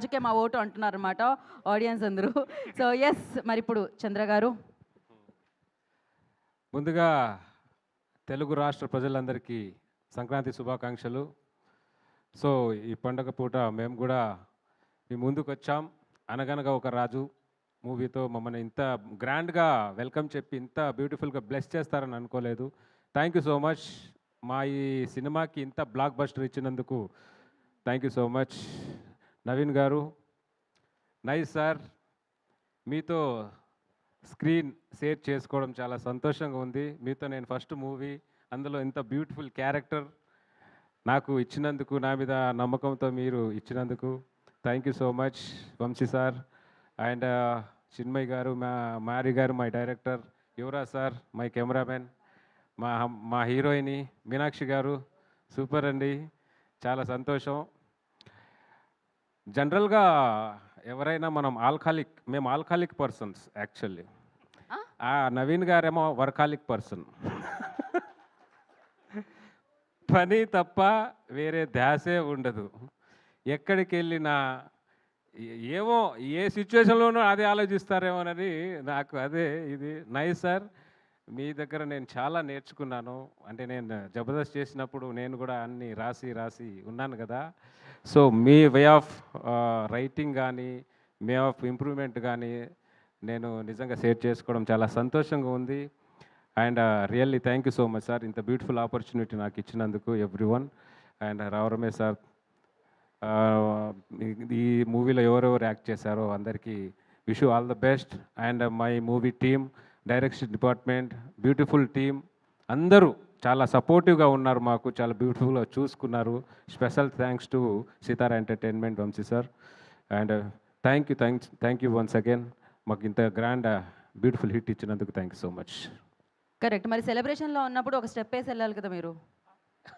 రాజుకే మా ఓటు అంటున్నారు అనమాట ఆడియన్స్ అందరూ. సో ఎస్, మరి ఇప్పుడు చంద్ర గారు. ముందుగా తెలుగు రాష్ట్ర ప్రజలందరికీ సంక్రాంతి శుభాకాంక్షలు. సో ఈ పండగ పూట మేము కూడా మీ ముందుకు వచ్చాం. అనగనగా ఒక రాజు మూవీతో మమ్మల్ని ఇంత గ్రాండ్గా వెల్కమ్ చెప్పి ఇంత బ్యూటిఫుల్గా బ్లెస్ చేస్తారని అనుకోలేదు. Thank you so much. మా ఈ సినిమాకి ఇంత బ్లాక్ బస్టర్ ఇచ్చినందుకు thank you so much. Naveen గారు, నైస్ సార్, మీతో స్క్రీన్ షేర్ చేసుకోవడం చాలా సంతోషంగా ఉంది. మీతో నేను ఫస్ట్ మూవీ, అందులో ఇంత బ్యూటిఫుల్ క్యారెక్టర్ నాకు ఇచ్చినందుకు, నా మీద నమ్మకంతో మీరు ఇచ్చినందుకు thank you so much Vamshi sir. And Chinmay garu, Mari garu my director, Yuvaraj sir my cameraman, మా హీరోయిని మీనాక్షి గారు సూపర్ అండి, చాలా సంతోషం. జనరల్గా ఎవరైనా మేము ఆల్కహాలిక్ పర్సన్స్ యాక్చువల్లీ. నవీన్ గారేమో వర్కాలిక్ పర్సన్. పని తప్ప వేరే ధ్యాసే ఉండదు. ఎక్కడికి వెళ్ళినా ఏమో ఏ సిచ్యువేషన్లోనూ అదే ఆలోచిస్తారేమోనని నాకు అదే ఇది. నైస్ సార్, మీ దగ్గర నేను చాలా నేర్చుకున్నాను. అంటే నేను జబర్దస్త్ చేసినప్పుడు నేను కూడా అన్నీ రాసి ఉన్నాను కదా. So me way of writing కానీ, వే ఆఫ్ ఇంప్రూవ్మెంట్ కానీ నేను నిజంగా షేర్ చేసుకోవడం చాలా సంతోషంగా ఉంది. And really thank you so much sir, ఇంత బ్యూటిఫుల్ ఆపర్చునిటీ నాకు ఇచ్చినందుకు everyone. And Rao Ramesh sir, ఈ మూవీలో ఎవరెవరు యాక్ట్ చేశారో అందరికీ wish you all the best. And my movie team, direction department, beautiful team అందరూ చాలా సపోర్టివ్గా ఉన్నారు, మాకు చాలా బ్యూటిఫుల్గా చూసుకున్నారు. Special thanks to Sithara entertainment Vamshi sir. And thank you once again, మాకు ఇంత గ్రాండ్ బ్యూటిఫుల్ హిట్ ఇచ్చినందుకు thank you so much. Correct. మరి సెలబ్రేషన్లో ఉన్నప్పుడు ఒక స్టెప్ వేసి వెళ్ళాలి కదా మీరు.